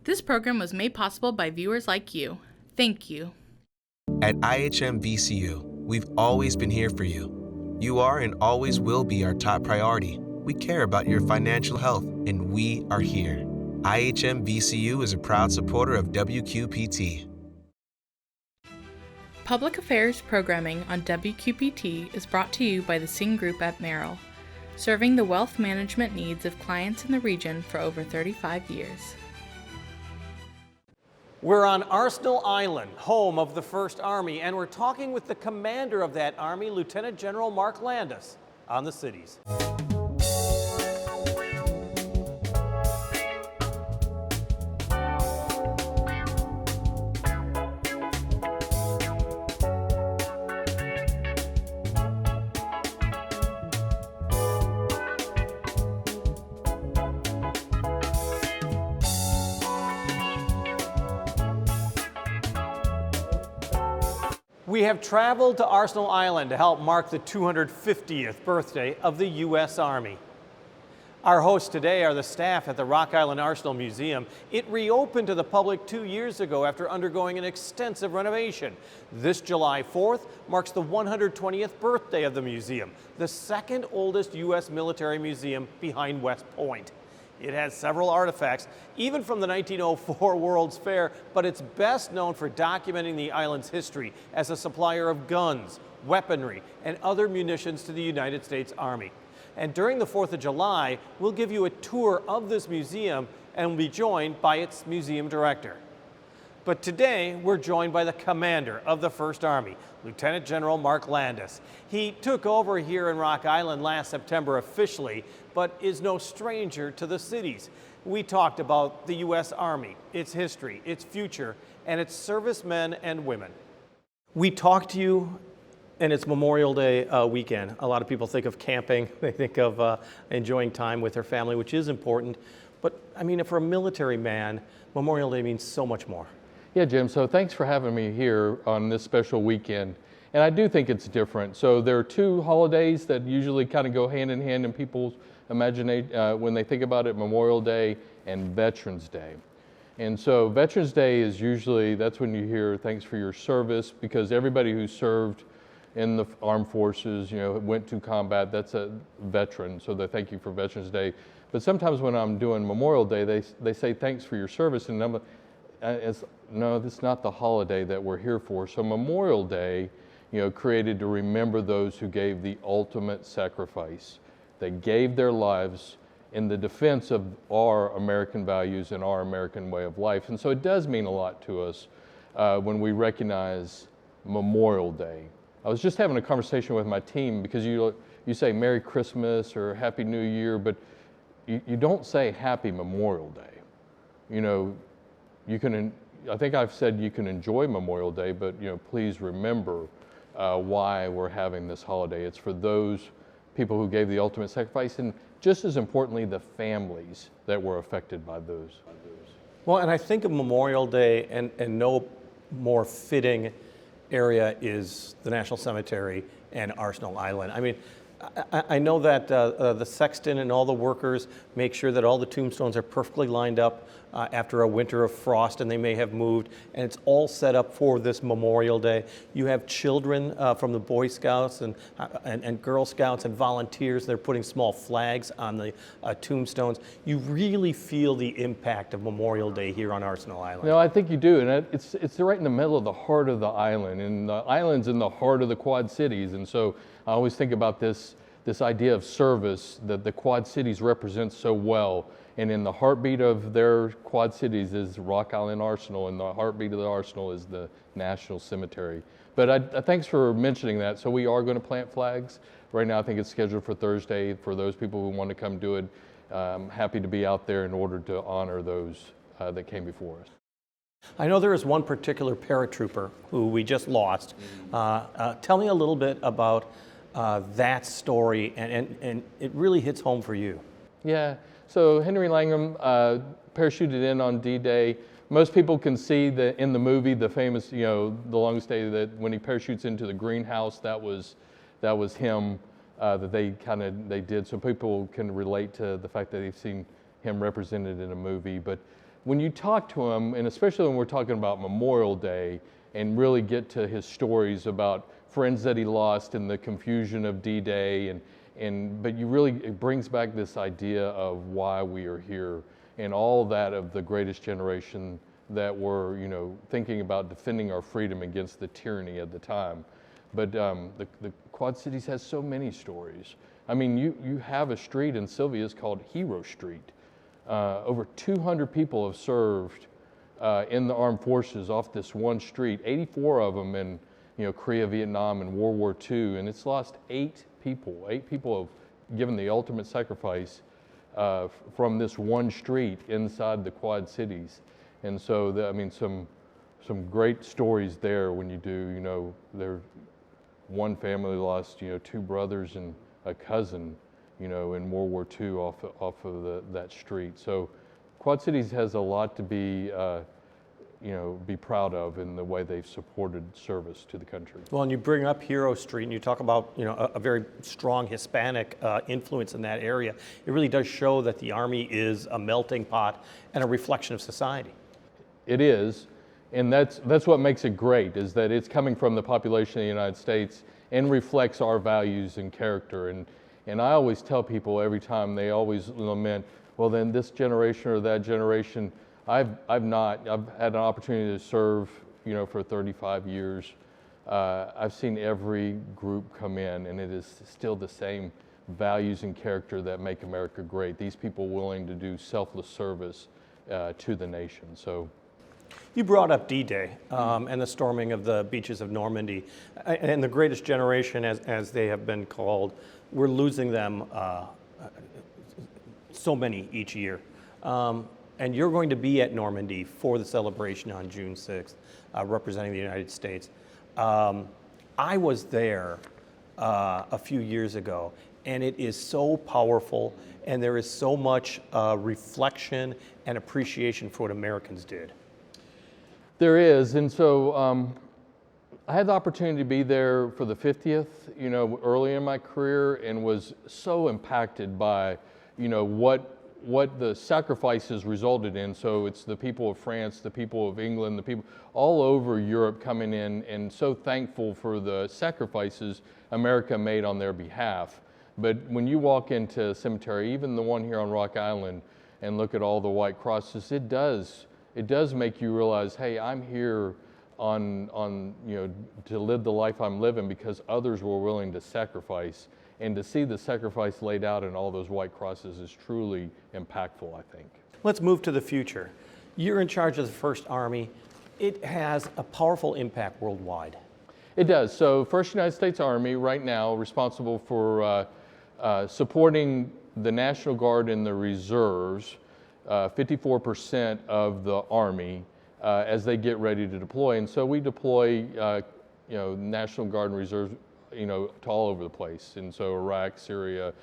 This program was made possible by viewers like you. Thank you. At IHM VCU, we've always been here for you. You are and always will be our top priority. We care about your financial health, and we are here. IHM VCU is a proud supporter of WQPT. Public Affairs programming on WQPT is brought to you by the Singh Group at Merrill, serving the wealth management needs of clients in the region for over 35 years. We're on Arsenal Island, home of the 1st Army, and we're talking with the commander of that Army, Lieutenant General Mark Landis, on the cities. We have traveled to Arsenal Island to help mark the 250th birthday of the U.S. Army. Our hosts today are the staff at the Rock Island Arsenal Museum. It reopened to the public 2 years ago after undergoing an extensive renovation. This July 4th marks the 120th birthday of the museum, the second oldest U.S. military museum behind West Point. It has several artifacts, even from the 1904 World's Fair, but it's best known for documenting the island's history as a supplier of guns, weaponry, and other munitions to the United States Army. And during the 4th of July, we'll give you a tour of this museum and we'll be joined by its museum director. But today, we're joined by the commander of the 1st Army, Lieutenant General Mark Landis. He took over here in Rock Island last September officially, but is no stranger to the cities. We talked about the U.S. Army, its history, its future, and its servicemen and women. We talked to you, and it's Memorial Day weekend. A lot of people think of camping. They think of enjoying time with their family, which is important. But, I mean, for a military man, Memorial Day means so much more. Yeah, Jim, so thanks for having me here on this special weekend. And I do think it's different. So there are two holidays that usually kind of go hand in hand in people's imagination when they think about it: Memorial Day and Veterans Day. And so Veterans Day is usually, that's when you hear thanks for your service, because everybody who served in the armed forces, you know, went to combat, that's a veteran, so they thank you for Veterans Day. But sometimes when I'm doing Memorial Day, they say thanks for your service, and no, that's not the holiday that we're here for. So Memorial Day, you know, created to remember those who gave the ultimate sacrifice. They gave their lives in the defense of our American values and our American way of life. And so it does mean a lot to us when we recognize Memorial Day. I was just having a conversation with my team, because you say Merry Christmas or Happy New Year, but you don't say Happy Memorial Day. You know, I think I've said you can enjoy Memorial Day, but you know, please remember why we're having this holiday. It's for those people who gave the ultimate sacrifice, and just as importantly, the families that were affected by those. Well, and I think of Memorial Day, and no more fitting area is the National Cemetery and Arsenal Island. I mean, I know that the sexton and all the workers make sure that all the tombstones are perfectly lined up after a winter of frost, and they may have moved, and it's all set up for this Memorial Day. You have children from the Boy Scouts and Girl Scouts and volunteers. They're putting small flags on the tombstones. You really feel the impact of Memorial Day here on Arsenal Island. No, I think you do, and it's right in the middle of the heart of the island, and the island's in the heart of the Quad Cities, and so I always think about this idea of service that the Quad Cities represent so well. And in the heartbeat of their Quad Cities is Rock Island Arsenal, and the heartbeat of the Arsenal is the National Cemetery. But thanks for mentioning that. So we are going to plant flags. Right now I think it's scheduled for Thursday for those people who want to come do it. I'm happy to be out there in order to honor those that came before us. I know there is one particular paratrooper who we just lost. Tell me a little bit about that story, and it really hits home for you. Yeah, so Henry Langham parachuted in on D-Day. Most people can see in the movie the famous, the longest day, that when he parachutes into the greenhouse, that was him that they did, so people can relate to the fact that they've seen him represented in a movie. But when you talk to him, and especially when we're talking about Memorial Day, and really get to his stories about friends that he lost in the confusion of D-Day, but it brings back this idea of why we are here, and all that of the greatest generation that were, thinking about defending our freedom against the tyranny at the time. But the Quad Cities has so many stories. I mean, you have a street in Sylvia called Hero Street. Over 200 people have served in the armed forces off this one street, 84 of them in Korea, Vietnam, and World War II, and it's lost 8 people. 8 people have given the ultimate sacrifice from this one street inside the Quad Cities. And so, some great stories there when you do, one family lost, 2 brothers and a cousin, in World War II off of that street. So Quad Cities has a lot to be proud of in the way they've supported service to the country. Well, and you bring up Hero Street and you talk about, a very strong Hispanic influence in that area. It really does show that the Army is a melting pot and a reflection of society. It is, and that's what makes it great, is that it's coming from the population of the United States and reflects our values and character. And I always tell people every time, they always lament, well, then this generation or that generation. I've had an opportunity to serve, for 35 years. I've seen every group come in, and it is still the same values and character that make America great. These people willing to do selfless service to the nation. So, you brought up D-Day and the storming of the beaches of Normandy, and the greatest generation, as they have been called. We're losing them so many each year. And you're going to be at Normandy for the celebration on June 6th, representing the United States. I was there a few years ago, and it is so powerful, and there is so much reflection and appreciation for what Americans did. There is, and so I had the opportunity to be there for the 50th, early in my career, and was so impacted by, what the sacrifices resulted in. So it's the people of France, the people of England, the people all over Europe coming in, and so thankful for the sacrifices America made on their behalf. But when you walk into a cemetery, even the one here on Rock Island, and look at all the white crosses, it does make you realize, hey, I'm here to live the life I'm living because others were willing to sacrifice. And to see the sacrifice laid out in all those white crosses is truly impactful, I think. Let's move to the future. You're in charge of the First Army. It has a powerful impact worldwide. It does. So First United States Army right now responsible for supporting the National Guard and the reserves, 54% of the Army as they get ready to deploy. And so we deploy National Guard and reserves to all over the place. And so Iraq, Syria,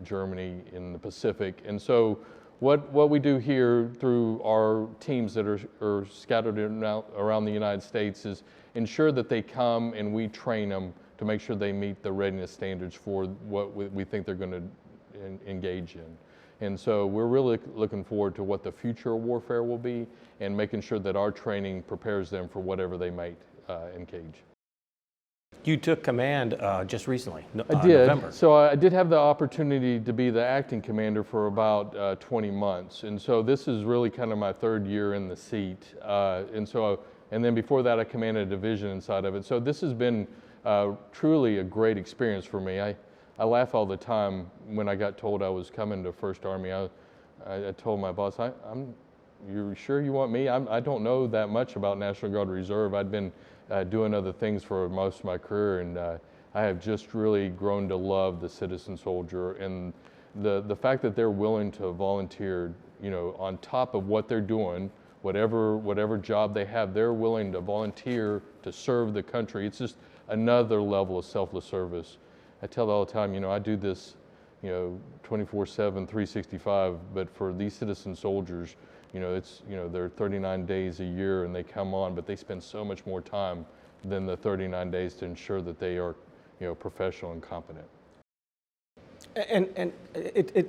Germany, in the Pacific. And so what we do here through our teams that are scattered around the United States is ensure that they come and we train them to make sure they meet the readiness standards for what we think they're going to engage in. And so we're really looking forward to what the future of warfare will be and making sure that our training prepares them for whatever they might engage. You took command just recently, I did. November. So I did have the opportunity to be the acting commander for about 20 months. And so this is really kind of my 3rd year in the seat. And then before that, I commanded a division inside of it. So this has been truly a great experience for me. I laugh all the time when I got told I was coming to First Army. I told my boss, "You sure you want me? I don't know that much about National Guard Reserve. I'd been doing other things for most of my career, and I have just really grown to love the citizen soldier and the fact that they're willing to volunteer, on top of what they're doing, whatever job they have, they're willing to volunteer to serve the country. It's just another level of selfless service. I tell all the time, I do this, 24/7, 365, but for these citizen soldiers, they're 39 days a year and they come on, but they spend so much more time than the 39 days to ensure that they are, professional and competent. And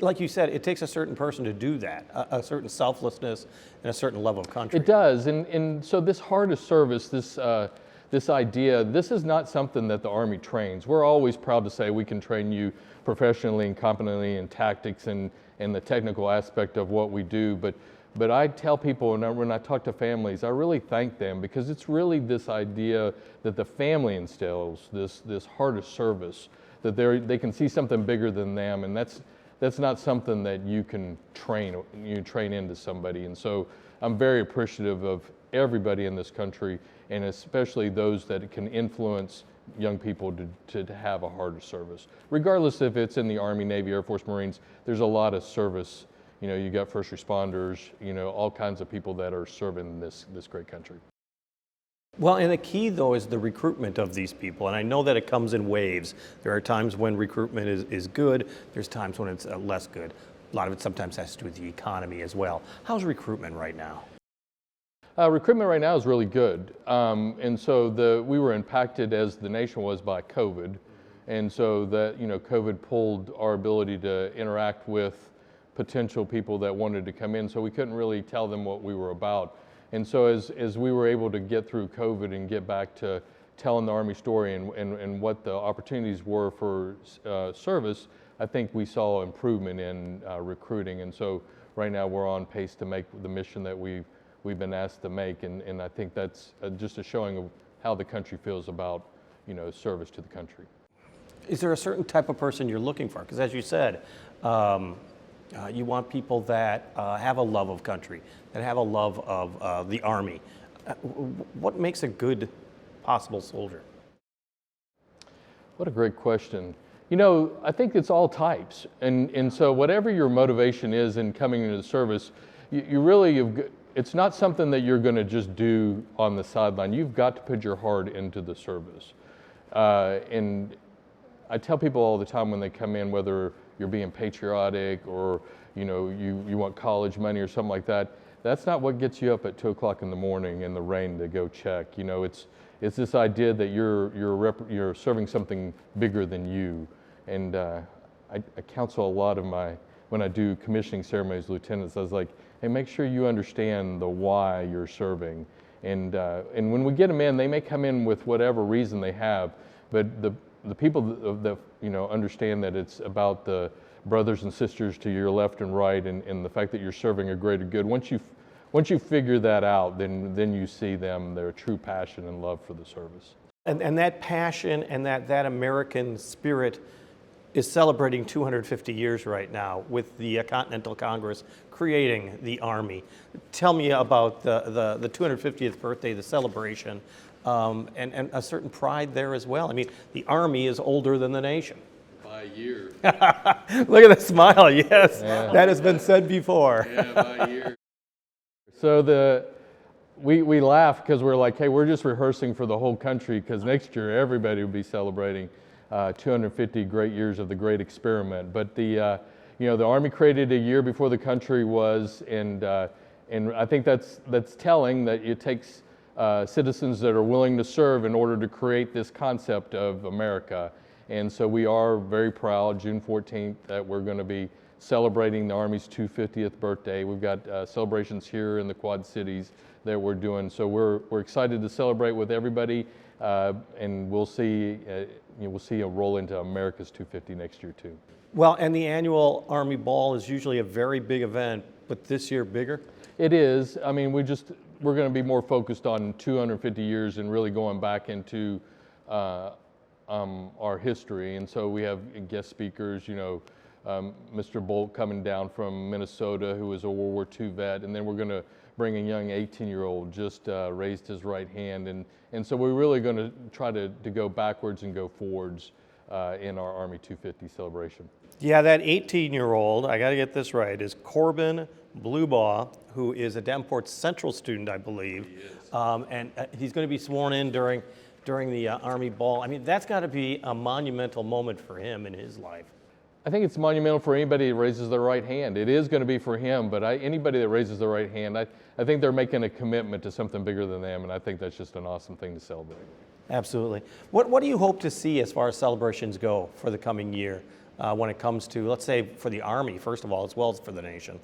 like you said, it takes a certain person to do that, a certain selflessness and a certain level of country. It does, and so this heart of service, this idea, this is not something that the Army trains. We're always proud to say we can train you professionally and competently in tactics and the technical aspect of what we do, but I tell people when I talk to families, I really thank them because it's really this idea that the family instills, this heart of service, that they can see something bigger than them, and that's not something that you can train into somebody. And so I'm very appreciative of everybody in this country, and especially those that can influence young people to have a heart of service. Regardless if it's in the Army, Navy, Air Force, Marines, there's a lot of service. You know, you got first responders, you know, all kinds of people that are serving this great country. Well, and the key, though, is the recruitment of these people. And I know that it comes in waves. There are times when recruitment is good. There's times when it's less good. A lot of it sometimes has to do with the economy as well. How's recruitment right now? Recruitment right now is really good. And so we were impacted as the nation was by COVID. And so that, you know, COVID pulled our ability to interact with potential people that wanted to come in. So we couldn't really tell them what we were about. And so as we were able to get through COVID and get back to telling the Army story and what the opportunities were for service, I think we saw improvement in recruiting. And so right now we're on pace to make the mission that we've been asked to make. And I think that's just a showing of how the country feels about, you know, service to the country. Is there a certain type of person you're looking for? Because as you said, you want people that have a love of country, that have a love of the Army. What makes a good possible soldier? What a great question. You know, I think it's all types. And so whatever your motivation is in coming into the service, you really, it's not something that you're going to just do on the sideline. You've got to put your heart into the service. And I tell people all the time when they come in, whether you're being patriotic or, you know, you want college money or something like that, that's not what gets you up at 2 o'clock in the morning in the rain to go check. You know, it's this idea that you're serving something bigger than you. And I counsel a lot of when I do commissioning ceremonies, lieutenants, I was like, hey, make sure you understand the why you're serving. And when we get them in, they may come in with whatever reason they have, but the people that you know understand that it's about the brothers and sisters to your left and right, and the fact that you're serving a greater good. Once you figure that out, then you see their true passion and love for the service. And that passion and that American spirit is celebrating 250 years right now with the Continental Congress creating the Army. Tell me about the 250th birthday, the celebration, and a certain pride there as well. I mean, the Army is older than the nation. By a year. Look at the smile, yes. Yeah. That has been said before. Yeah, by a year. So we laugh because we're like, hey, we're just rehearsing for the whole country because next year everybody will be celebrating 250 great years of the great experiment. But the Army created a year before the country was, and I think that's telling that it takes citizens that are willing to serve in order to create this concept of America. And so we are very proud, June 14th, that we're going to be celebrating the Army's 250th birthday. We've got celebrations here in the Quad Cities that we're doing. So we're excited to celebrate with everybody, and we'll see a roll into America's 250 next year too. Well, and the annual Army Ball is usually a very big event, but this year bigger? It is. I mean, we're going to be more focused on 250 years and really going back into our history. And so we have guest speakers, you know, Mr. Bolt coming down from Minnesota, who is a World War II vet, and then we're going to bring a young 18-year-old, just raised his right hand. And so we're really going to try to go backwards and go forwards in our Army 250 celebration. Yeah, that 18-year-old, I got to get this right, is Corbin Bluebaugh, who is a Davenport Central student, I believe. He is. And he's going to be sworn in during the Army Ball. I mean, that's got to be a monumental moment for him in his life. I think it's monumental for anybody that raises their right hand. It is going to be for him, but anybody that raises their right hand, I think they're making a commitment to something bigger than them, and I think that's just an awesome thing to celebrate. Absolutely. What do you hope to see as far as celebrations go for the coming year? when it comes to, let's say, for the Army, first of all, as well as for the nation?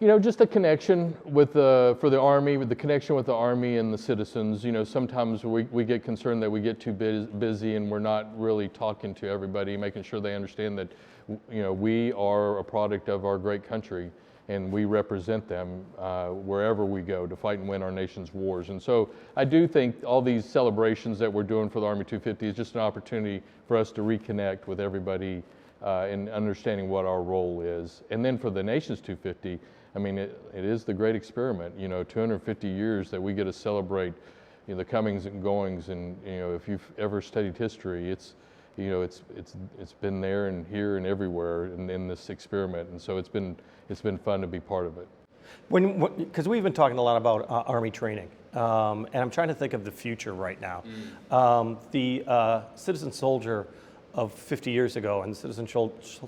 You know, just the connection with for the Army, with the connection with the Army and the citizens. You know, sometimes we get concerned that we get too busy and we're not really talking to everybody, making sure they understand that, you know, we are a product of our great country and we represent them wherever we go to fight and win our nation's wars. And so I do think all these celebrations that we're doing for the Army 250 is just an opportunity for us to reconnect with everybody in understanding what our role is. And then for the nation's 250, I mean, it is the great experiment, you know, 250 years that we get to celebrate, you know, the comings and goings. And, you know, if you've ever studied history, it's, you know, it's been there and here and everywhere in this experiment. And so it's been fun to be part of it. Because we've been talking a lot about Army training, and I'm trying to think of the future right now. The citizen soldier of 50 years ago and the citizen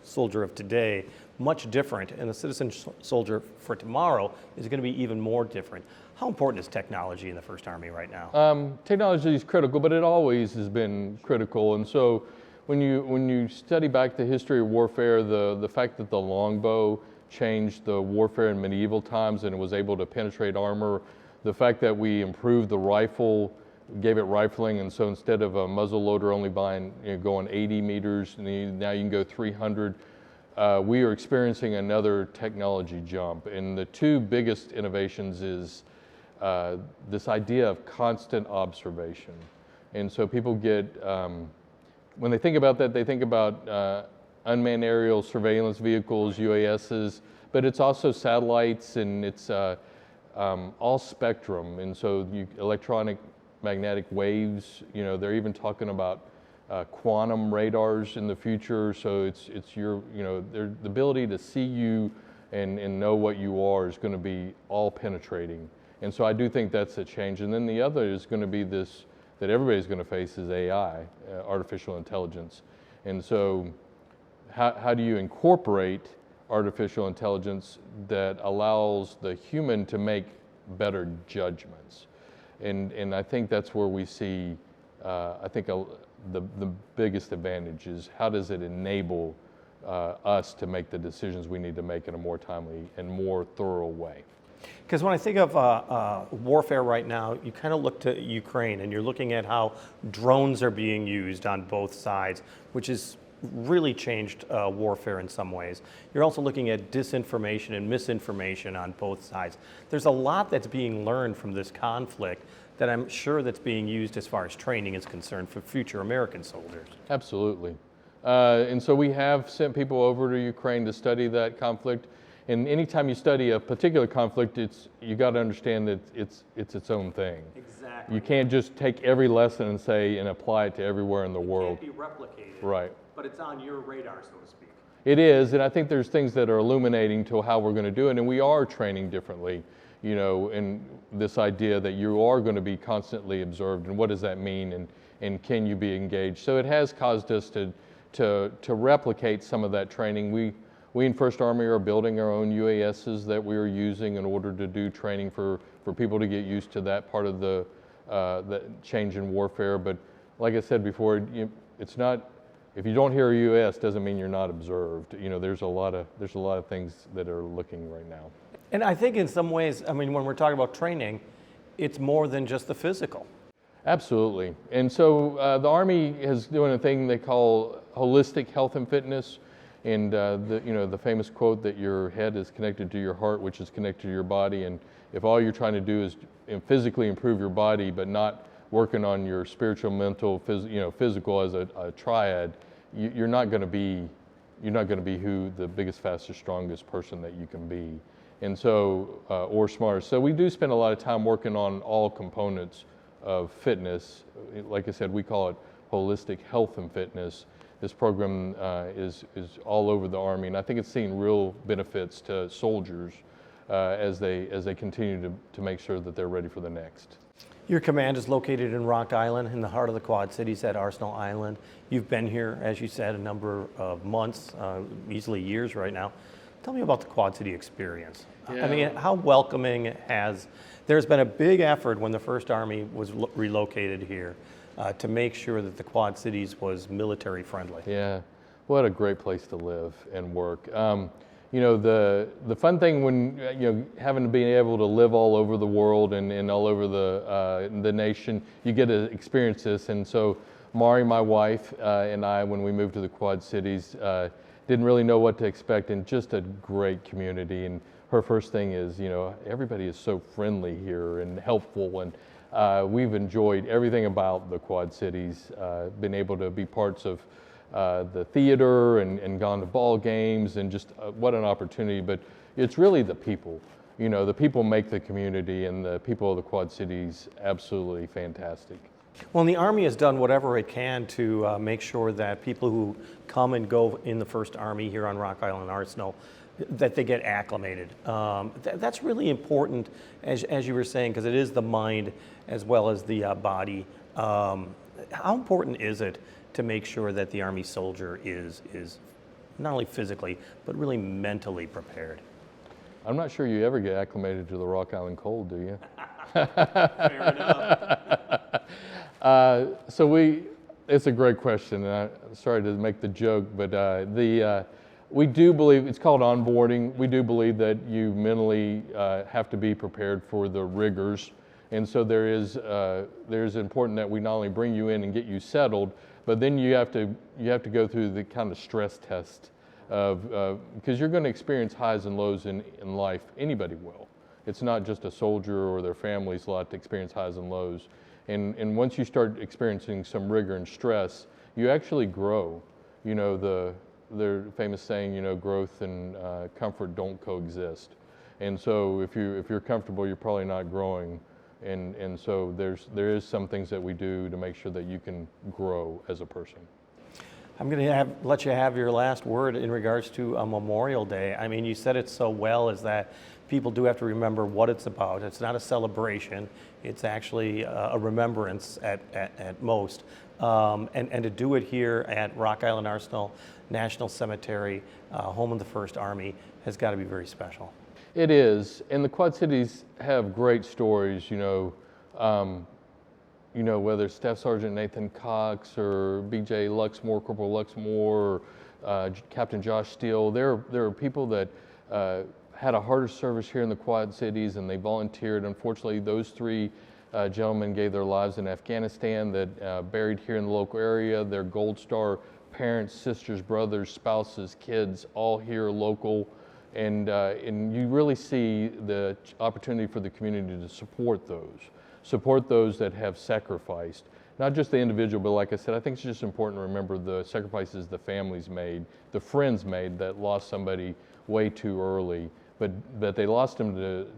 soldier of today, much different, and the citizen soldier for tomorrow is going to be even more different. How important is technology in the First Army right now? Technology is critical, but it always has been critical. And so when you study back the history of warfare, the fact that the longbow changed the warfare in medieval times and it was able to penetrate armor, the fact that we improved the rifle, gave it rifling, and so instead of a muzzle loader only going 80 meters, now you can go 300. We are experiencing another technology jump, and the two biggest innovations is this idea of constant observation. And so people get, when they think about that, they think about unmanned aerial surveillance vehicles, UASs, but it's also satellites, and it's all spectrum. And so electronic magnetic waves, you know, they're even talking about quantum radars in the future. So it's your, you know, the ability to see you and know what you are is going to be all penetrating. And so I do think that's a change. And then the other is going to be this that everybody's going to face is AI, artificial intelligence. And so how do you incorporate artificial intelligence that allows the human to make better judgments? And I think that's where we see, I think the biggest advantage is how does it enable us to make the decisions we need to make in a more timely and more thorough way. Because when I think of warfare right now, you kind of look to Ukraine and you're looking at how drones are being used on both sides, which has really changed warfare in some ways. You're also looking at disinformation and misinformation on both sides. There's a lot that's being learned from this conflict that I'm sure that's being used as far as training is concerned for future American soldiers. Absolutely. And so we have sent people over to Ukraine to study that conflict. And anytime you study a particular conflict, you got to understand that it's its own thing. Exactly. You can't just take every lesson and say and apply it to everywhere in the world. It can't be replicated. Right. But it's on your radar, so to speak. It is, and I think there's things that are illuminating to how we're going to do it, and we are training differently, you know, in this idea that you are going to be constantly observed, and what does that mean, and can you be engaged? So it has caused us to replicate some of that training. We in First Army are building our own UASs that we are using in order to do training for people to get used to that part of the change in warfare. But like I said before, it's not, if you don't hear a UAS, doesn't mean you're not observed. You know, there's a lot of things that are looking right now. And I think in some ways, I mean, when we're talking about training, it's more than just the physical. Absolutely. And so the Army is doing a thing they call holistic health and fitness. And the famous quote that your head is connected to your heart, which is connected to your body. And if all you're trying to do is physically improve your body, but not working on your spiritual, mental, physical as a triad, you're not going to be who the biggest, fastest, strongest person that you can be. And so, or smarter. So we do spend a lot of time working on all components of fitness. Like I said, we call it holistic health and fitness. This program is all over the Army, and I think it's seeing real benefits to soldiers as they continue to make sure that they're ready for the next. Your command is located in Rock Island, in the heart of the Quad Cities at Arsenal Island. You've been here, as you said, a number of months, easily years right now. Tell me about the Quad City experience. Yeah. I mean, how welcoming there's been a big effort when the First Army was relocated here to make sure that the Quad Cities was military friendly. Yeah. What a great place to live and work. You know, the fun thing when, you know, having to be able to live all over the world and all over the nation, you get to experience this. And so Mari, my wife, and I, when we moved to the Quad Cities, didn't really know what to expect, and just a great community. And her first thing is, you know, everybody is so friendly here and helpful, and we've enjoyed everything about the Quad Cities, been able to be parts of the theater and gone to ball games, and just what an opportunity. But it's really the people. You know, the people make the community, and the people of the Quad Cities absolutely fantastic. Well, and the Army has done whatever it can to make sure that people who come and go in the First Army here on Rock Island Arsenal, that they get acclimated. That's really important, as you were saying, because it is the mind as well as the body. How important is it to make sure that the Army soldier is not only physically, but really mentally prepared? I'm not sure you ever get acclimated to the Rock Island cold, do you? Fair enough. It's a great question, and I'm sorry to make the joke, but we do believe, it's called onboarding. We do believe that you mentally have to be prepared for the rigors. And so there's important that we not only bring you in and get you settled, but then you have to go through the kind of stress test of, because you're going to experience highs and lows in life. Anybody will. It's not just a soldier or their families lot to experience highs and lows. And once you start experiencing some rigor and stress, you actually grow. You know, the famous saying, you know, growth and comfort don't coexist. And so if you're comfortable, you're probably not growing. And so there is some things that we do to make sure that you can grow as a person. I'm going to let you have your last word in regards to Memorial Day. I mean, you said it so well, is that people do have to remember what it's about. It's not a celebration. It's actually a remembrance at most. And to do it here at Rock Island Arsenal National Cemetery, home of the First Army, has got to be very special. It is, and the Quad Cities have great stories, you know, whether it's Staff Sergeant Nathan Cox or BJ Luxmore, Corporal Luxmore, or Captain Josh Steele. There are people that had a harder service here in the Quad Cities, and they volunteered. Unfortunately, those three gentlemen gave their lives in Afghanistan, that buried here in the local area. Their Gold Star parents, sisters, brothers, spouses, kids, all here local. And you really see the opportunity for the community to support those that have sacrificed. Not just the individual, but like I said, I think it's just important to remember the sacrifices the families made, the friends made that lost somebody way too early, but they lost them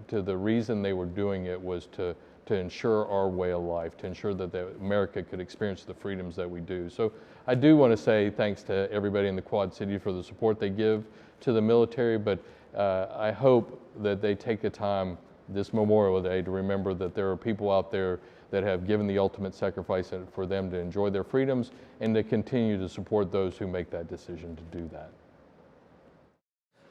to the reason they were doing it was to ensure our way of life, to ensure that America could experience the freedoms that we do. So I do want to say thanks to everybody in the Quad City for the support they give to the military, but I hope that they take the time this Memorial Day to remember that there are people out there that have given the ultimate sacrifice for them to enjoy their freedoms, and to continue to support those who make that decision to do that.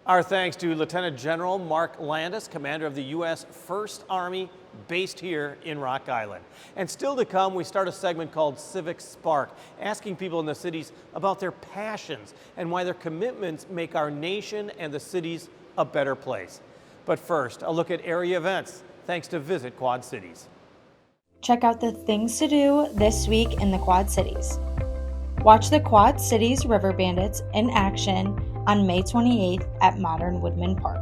Our thanks to Lieutenant General Mark Landis, commander of the U.S. First Army, based here in Rock Island. And still to come, we start a segment called Civic Spark, asking people in the cities about their passions and why their commitments make our nation and the cities a better place. But first, a look at area events, thanks to Visit Quad Cities. Check out the things to do this week in the Quad Cities. Watch the Quad Cities River Bandits in action on May 28th at Modern Woodman Park.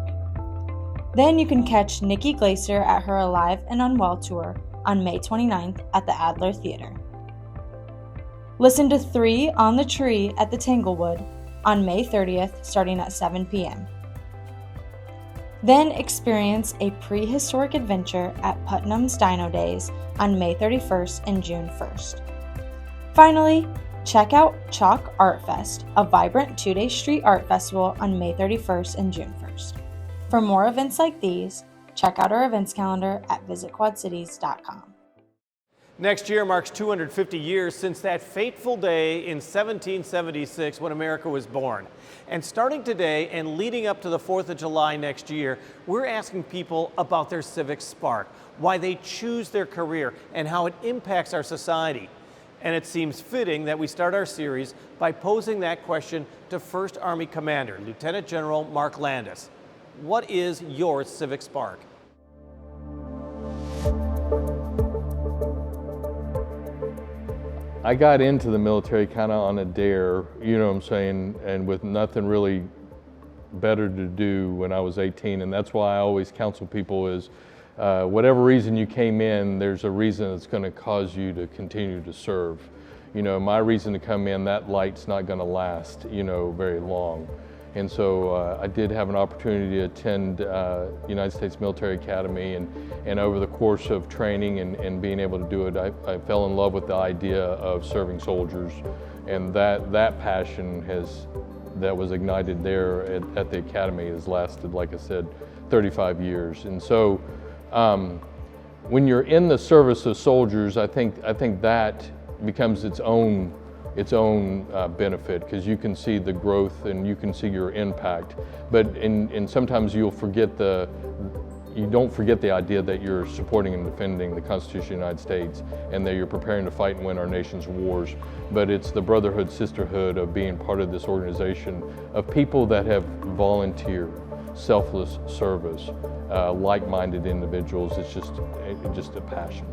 Then you can catch Nikki Glaser at her Alive and Unwell tour on May 29th at the Adler Theater. Listen to 3 on the Tree at the Tanglewood on May 30th starting at 7 p.m. Then experience a prehistoric adventure at Putnam's Dino Days on May 31st and June 1st. Finally, check out Chalk Art Fest, a vibrant 2-day street art festival on May 31st and June 1st. For more events like these, check out our events calendar at visitquadcities.com. Next year marks 250 years since that fateful day in 1776 when America was born. And starting today and leading up to the 4th of July next year, we're asking people about their civic spark, why they choose their career, and how it impacts our society. And it seems fitting that we start our series by posing that question to 1st Army Commander, Lieutenant General Mark Landis. What is your Civic Spark? I got into the military kind of on a dare, you know what I'm saying, and with nothing really better to do when I was 18, and that's why I always counsel people is whatever reason you came in, there's a reason that's going to cause you to continue to serve. You know, my reason to come in, that light's not going to last, you know, very long. And so I did have an opportunity to attend United States Military Academy, and over the course of training and being able to do it, I fell in love with the idea of serving soldiers, and that passion that was ignited there at the Academy has lasted, like I said, 35 years. And so when you're in the service of soldiers, I think that becomes its own benefit, because you can see the growth and you can see your impact. But and sometimes you don't forget the idea that you're supporting and defending the Constitution of the United States, and that you're preparing to fight and win our nation's wars. But it's the brotherhood, sisterhood of being part of this organization of people that have volunteered, selfless service, like-minded individuals. It's just a passion.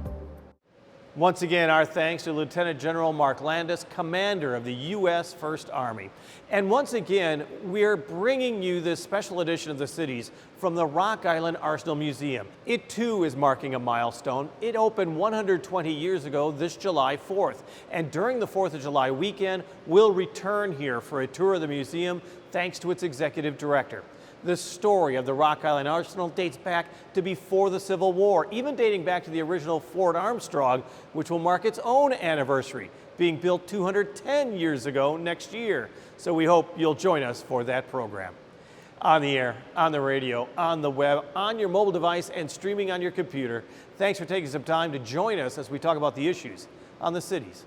Once again, our thanks to Lieutenant General Mark Landis, Commander of the U.S. 1st Army. And once again, we're bringing you this special edition of the Cities from the Rock Island Arsenal Museum. It too is marking a milestone. It opened 120 years ago this July 4th. And during the 4th of July weekend, we'll return here for a tour of the museum thanks to its executive director. The story of the Rock Island Arsenal dates back to before the Civil War, even dating back to the original Fort Armstrong, which will mark its own anniversary, being built 210 years ago next year. So we hope you'll join us for that program. On the air, on the radio, on the web, on your mobile device, and streaming on your computer. Thanks for taking some time to join us as we talk about the issues on the Cities.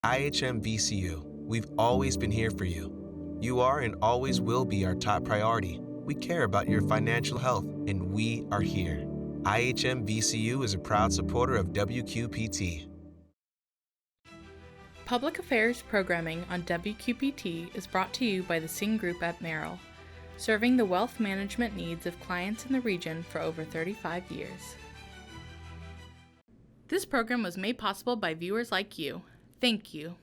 IHM VCU, we've always been here for you. You are and always will be our top priority. We care about your financial health, and we are here. IHM VCU is a proud supporter of WQPT. Public Affairs programming on WQPT is brought to you by the Sing Group at Merrill, serving the wealth management needs of clients in the region for over 35 years. This program was made possible by viewers like you. Thank you.